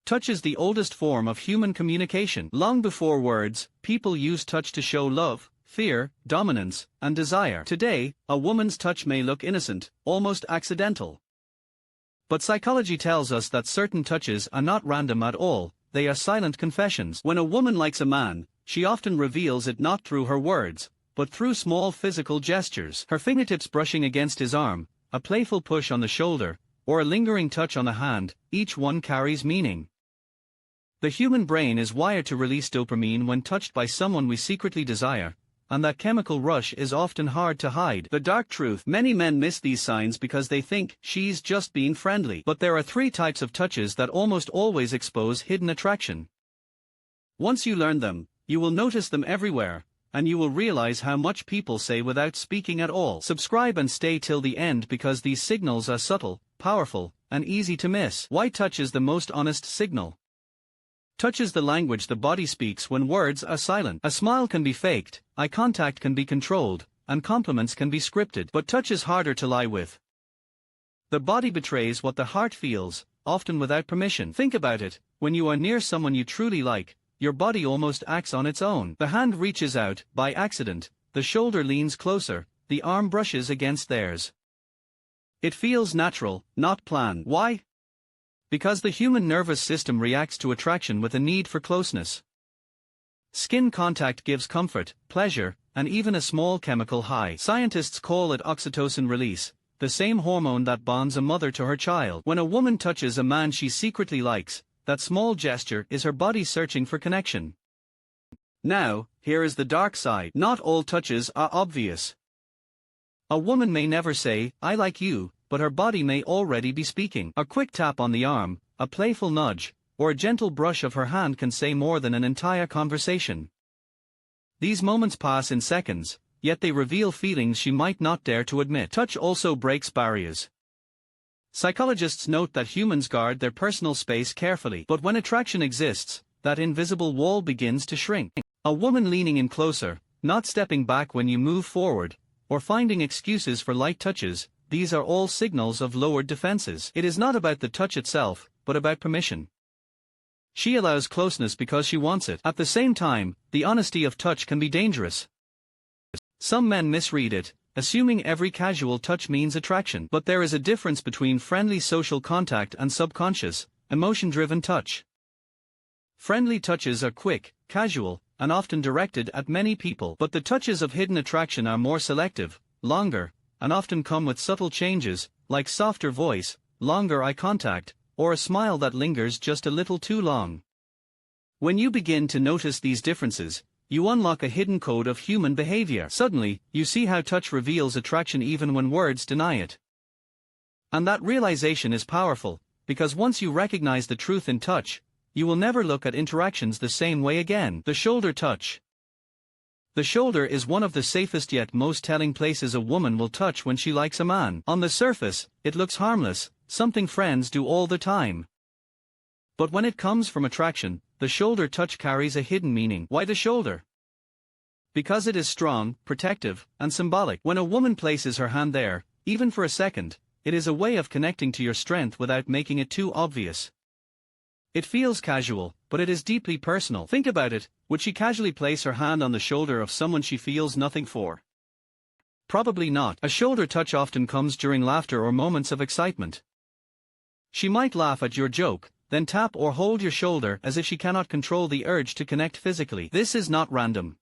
Touch is the oldest form of human communication. Long before words, people used touch to show love, fear, dominance, and desire. Today, a woman's touch may look innocent, almost accidental. But psychology tells us that certain touches are not random at all, they are silent confessions. When a woman likes a man, she often reveals it not through her words, but through small physical gestures. Her fingertips brushing against his arm, a playful push on the shoulder, or a lingering touch on the hand, each one carries meaning. The human brain is wired to release dopamine when touched by someone we secretly desire, and that chemical rush is often hard to hide. The dark truth: many men miss these signs because they think she's just being friendly. But there are 3 types of touches that almost always expose hidden attraction. Once you learn them, you will notice them everywhere, and you will realize how much people say without speaking at all. Subscribe and stay till the end because these signals are subtle, powerful, and easy to miss. Why touch is the most honest signal. Touch is the language the body speaks when words are silent. A smile can be faked, eye contact can be controlled, and compliments can be scripted. But touch is harder to lie with. The body betrays what the heart feels, often without permission. Think about it: when you are near someone you truly like, your body almost acts on its own. The hand reaches out, by accident, the shoulder leans closer, the arm brushes against theirs. It feels natural, not planned. Why? Because the human nervous system reacts to attraction with a need for closeness. Skin contact gives comfort, pleasure, and even a small chemical high. Scientists call it oxytocin release, the same hormone that bonds a mother to her child. When a woman touches a man she secretly likes, that small gesture is her body searching for connection. Now, here is the dark side. Not all touches are obvious. A woman may never say, "I like you," but her body may already be speaking. A quick tap on the arm, a playful nudge, or a gentle brush of her hand can say more than an entire conversation. These moments pass in seconds, yet they reveal feelings she might not dare to admit. Touch also breaks barriers. Psychologists note that humans guard their personal space carefully, but when attraction exists, that invisible wall begins to shrink. A woman leaning in closer, not stepping back when you move forward, or finding excuses for light touches, these are all signals of lowered defenses. It is not about the touch itself, but about permission. She allows closeness because she wants it. At the same time, the honesty of touch can be dangerous. Some men misread it, assuming every casual touch means attraction. But there is a difference between friendly social contact and subconscious, emotion-driven touch. Friendly touches are quick, casual, and often directed at many people. But the touches of hidden attraction are more selective, longer, and often come with subtle changes, like softer voice, longer eye contact, or a smile that lingers just a little too long. When you begin to notice these differences, you unlock a hidden code of human behavior. Suddenly, you see how touch reveals attraction even when words deny it. And that realization is powerful, because once you recognize the truth in touch, you will never look at interactions the same way again. The shoulder touch. The shoulder is one of the safest yet most telling places a woman will touch when she likes a man. On the surface, it looks harmless, something friends do all the time. But when it comes from attraction, the shoulder touch carries a hidden meaning. Why the shoulder? Because it is strong, protective, and symbolic. When a woman places her hand there, even for a second, it is a way of connecting to your strength without making it too obvious. It feels casual, but it is deeply personal. Think about it: would she casually place her hand on the shoulder of someone she feels nothing for? Probably not. A shoulder touch often comes during laughter or moments of excitement. She might laugh at your joke, then tap or hold your shoulder as if she cannot control the urge to connect physically. This is not random.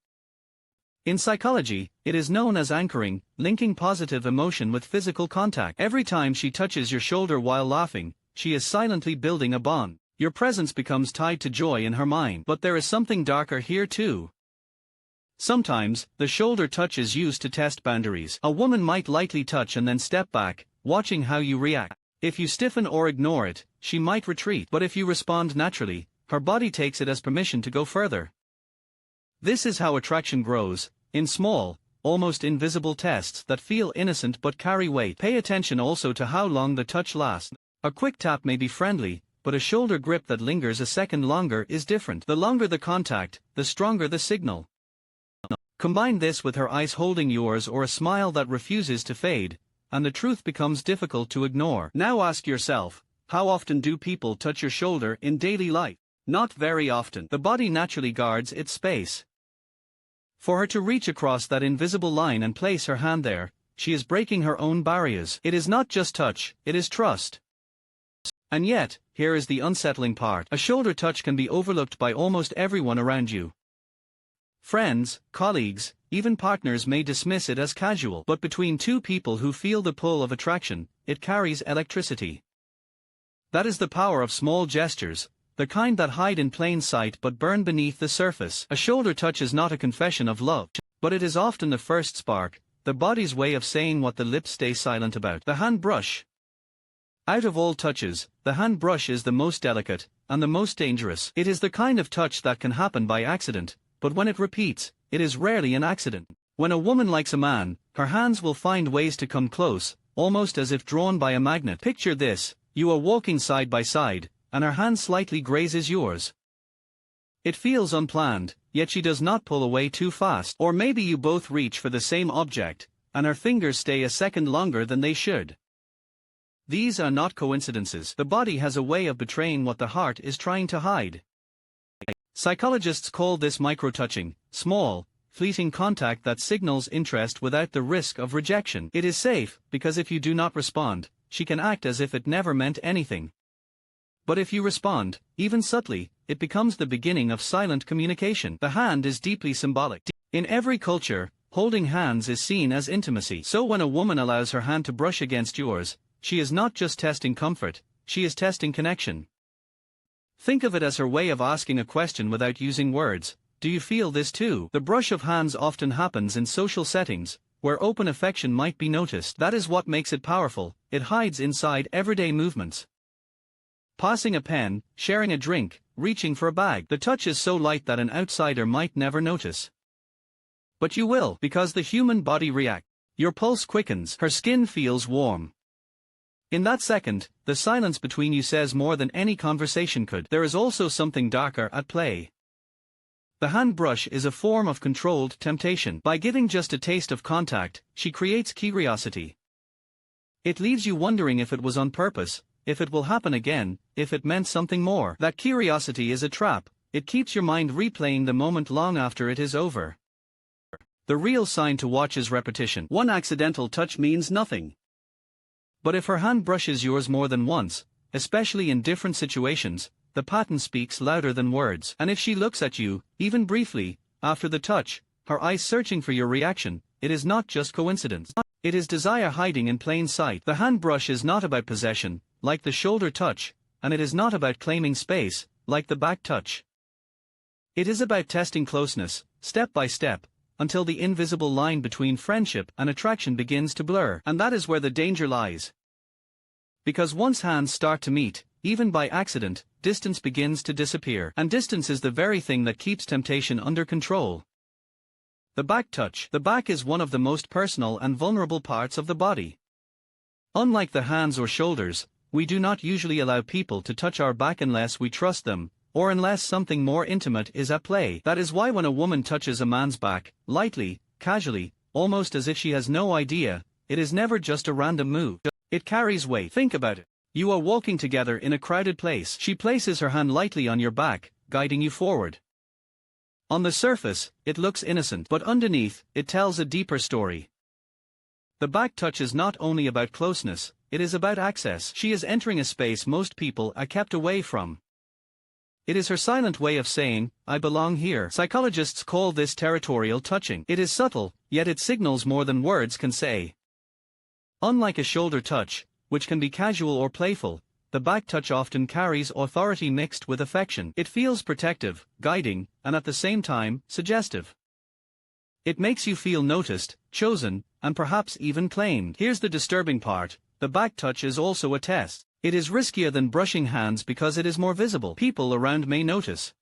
In psychology, it is known as anchoring, linking positive emotion with physical contact. Every time she touches your shoulder while laughing, she is silently building a bond. Your presence becomes tied to joy in her mind. But there is something darker here too. Sometimes, the shoulder touch is used to test boundaries. A woman might lightly touch and then step back, watching how you react. If you stiffen or ignore it, she might retreat. But if you respond naturally, her body takes it as permission to go further. This is how attraction grows, in small, almost invisible tests that feel innocent but carry weight. Pay attention also to how long the touch lasts. A quick tap may be friendly, but a shoulder grip that lingers a second longer is different. The longer the contact, the stronger the signal. Combine this with her eyes holding yours or a smile that refuses to fade, and the truth becomes difficult to ignore. Now ask yourself, how often do people touch your shoulder in daily life? Not very often. The body naturally guards its space. For her to reach across that invisible line and place her hand there, she is breaking her own barriers. It is not just touch, it is trust. And yet, here is the unsettling part. A shoulder touch can be overlooked by almost everyone around you. Friends, colleagues, even partners may dismiss it as casual. But between two people who feel the pull of attraction, it carries electricity. That is the power of small gestures, the kind that hide in plain sight but burn beneath the surface. A shoulder touch is not a confession of love, but it is often the first spark, the body's way of saying what the lips stay silent about. The hand brush. Out of all touches, the hand brush is the most delicate, and the most dangerous. It is the kind of touch that can happen by accident, but when it repeats, it is rarely an accident. When a woman likes a man, her hands will find ways to come close, almost as if drawn by a magnet. Picture this, you are walking side by side, and her hand slightly grazes yours. It feels unplanned, yet she does not pull away too fast. Or maybe you both reach for the same object, and her fingers stay a second longer than they should. These are not coincidences. The body has a way of betraying what the heart is trying to hide. Psychologists call this micro-touching, small, fleeting contact that signals interest without the risk of rejection. It is safe, because if you do not respond, she can act as if it never meant anything. But if you respond, even subtly, it becomes the beginning of silent communication. The hand is deeply symbolic. In every culture, holding hands is seen as intimacy. So when a woman allows her hand to brush against yours, she is not just testing comfort, she is testing connection. Think of it as her way of asking a question without using words. Do you feel this too? The brush of hands often happens in social settings, where open affection might be noticed. That is what makes it powerful, it hides inside everyday movements. Passing a pen, sharing a drink, reaching for a bag. The touch is so light that an outsider might never notice. But you will, because the human body reacts. Your pulse quickens, her skin feels warm. In that second, the silence between you says more than any conversation could. There is also something darker at play. The hand brush is a form of controlled temptation. By giving just a taste of contact, she creates curiosity. It leaves you wondering if it was on purpose, if it will happen again, if it meant something more. That curiosity is a trap, it keeps your mind replaying the moment long after it is over. The real sign to watch is repetition. One accidental touch means nothing. But if her hand brushes yours more than once, especially in different situations, the pattern speaks louder than words. And if she looks at you, even briefly, after the touch, her eyes searching for your reaction, it is not just coincidence. It is desire hiding in plain sight. The hand brush is not about possession, like the shoulder touch, and it is not about claiming space, like the back touch. It is about testing closeness, step by step, until the invisible line between friendship and attraction begins to blur. And that is where the danger lies. Because once hands start to meet, even by accident, distance begins to disappear. And distance is the very thing that keeps temptation under control. The back touch. The back is one of the most personal and vulnerable parts of the body. Unlike the hands or shoulders, we do not usually allow people to touch our back unless we trust them, or unless something more intimate is at play. That is why when a woman touches a man's back, lightly, casually, almost as if she has no idea, it is never just a random move. It carries weight. Think about it. You are walking together in a crowded place. She places her hand lightly on your back, guiding you forward. On the surface, it looks innocent, but underneath, it tells a deeper story. The back touch is not only about closeness, it is about access. She is entering a space most people are kept away from. It is her silent way of saying, I belong here. Psychologists call this territorial touching. It is subtle, yet it signals more than words can say. Unlike a shoulder touch, which can be casual or playful, the back touch often carries authority mixed with affection. It feels protective, guiding, and at the same time, suggestive. It makes you feel noticed, chosen, and perhaps even claimed. Here's the disturbing part, the back touch is also a test. It is riskier than brushing hands because it is more visible. People around may notice.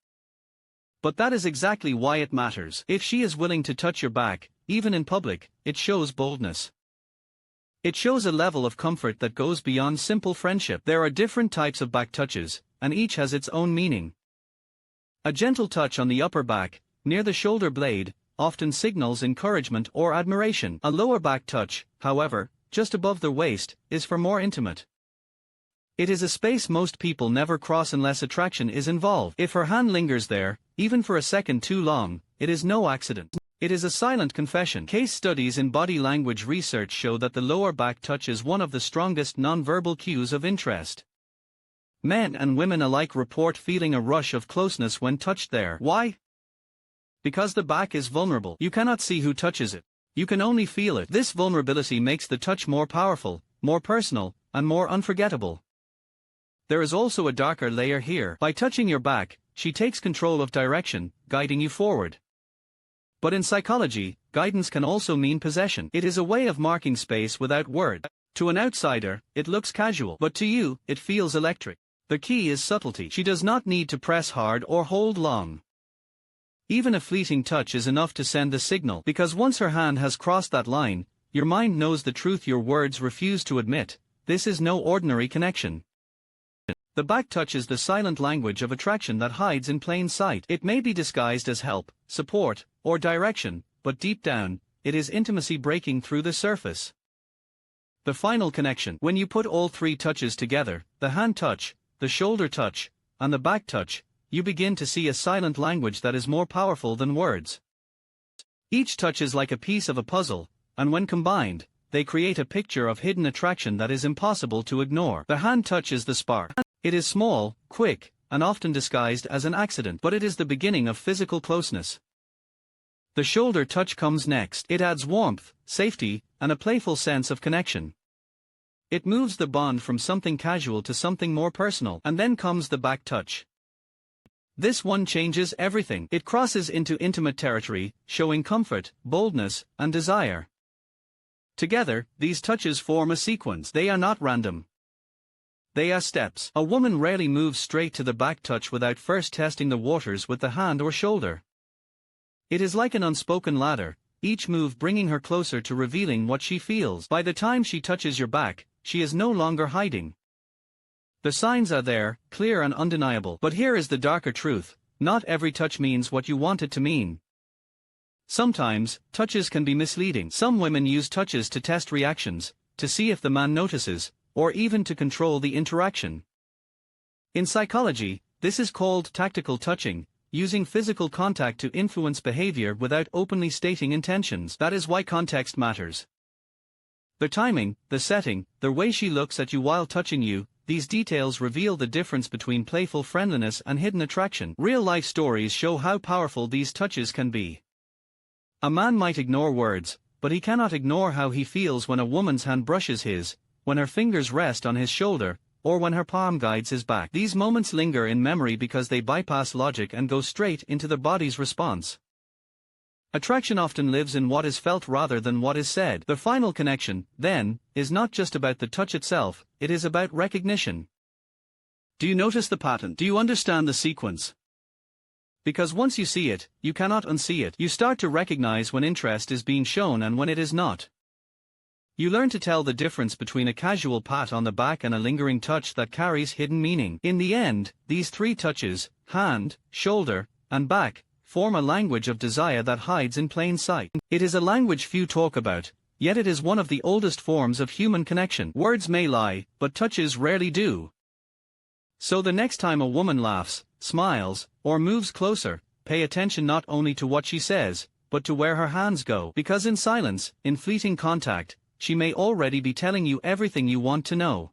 But that is exactly why it matters. If she is willing to touch your back, even in public, it shows boldness. It shows a level of comfort that goes beyond simple friendship. There are different types of back touches, and each has its own meaning. A gentle touch on the upper back, near the shoulder blade, often signals encouragement or admiration. A lower back touch, however, just above the waist, is for more intimate It is a space most people never cross unless attraction is involved. If her hand lingers there, even for a second too long, it is no accident. It is a silent confession. Case studies in body language research show that the lower back touch is one of the strongest nonverbal cues of interest. Men and women alike report feeling a rush of closeness when touched there. Why? Because the back is vulnerable. You cannot see who touches it. You can only feel it. This vulnerability makes the touch more powerful, more personal, and more unforgettable. There is also a darker layer here. By touching your back, she takes control of direction, guiding you forward. But in psychology, guidance can also mean possession. It is a way of marking space without word. To an outsider, it looks casual, but to you, it feels electric. The key is subtlety. She does not need to press hard or hold long. Even a fleeting touch is enough to send the signal, because once her hand has crossed that line, your mind knows the truth your words refuse to admit. This is no ordinary connection. The back touch is the silent language of attraction that hides in plain sight. It may be disguised as help, support, or direction, but deep down, it is intimacy breaking through the surface. The final connection. When you put all three touches together, the hand touch, the shoulder touch, and the back touch, you begin to see a silent language that is more powerful than words. Each touch is like a piece of a puzzle, and when combined, they create a picture of hidden attraction that is impossible to ignore. The hand touch is the spark. It is small, quick, and often disguised as an accident, but it is the beginning of physical closeness. The shoulder touch comes next. It adds warmth, safety, and a playful sense of connection. It moves the bond from something casual to something more personal, and then comes the back touch. This one changes everything. It crosses into intimate territory, showing comfort, boldness, and desire. Together, these touches form a sequence. They are not random. They are steps. A woman rarely moves straight to the back touch without first testing the waters with the hand or shoulder. It is like an unspoken ladder, each move bringing her closer to revealing what she feels. By the time she touches your back, she is no longer hiding. The signs are there, clear and undeniable. But here is the darker truth: not every touch means what you want it to mean. Sometimes, touches can be misleading. Some women use touches to test reactions, to see if the man notices, or even to control the interaction. In psychology, this is called tactical touching, using physical contact to influence behavior without openly stating intentions. That is why context matters. The timing, the setting, the way she looks at you while touching you, these details reveal the difference between playful friendliness and hidden attraction. Real-life stories show how powerful these touches can be. A man might ignore words, but he cannot ignore how he feels when a woman's hand brushes his, when her fingers rest on his shoulder, or when her palm guides his back. These moments linger in memory because they bypass logic and go straight into the body's response. Attraction often lives in what is felt rather than what is said. The final connection, then, is not just about the touch itself, it is about recognition. Do you notice the pattern? Do you understand the sequence? Because once you see it, you cannot unsee it. You start to recognize when interest is being shown and when it is not. You learn to tell the difference between a casual pat on the back and a lingering touch that carries hidden meaning. In the end, these three touches, hand, shoulder, and back, form a language of desire that hides in plain sight. It is a language few talk about, yet it is one of the oldest forms of human connection. Words may lie, but touches rarely do. So the next time a woman laughs, smiles, or moves closer, pay attention not only to what she says, but to where her hands go. Because in silence, in fleeting contact, she may already be telling you everything you want to know.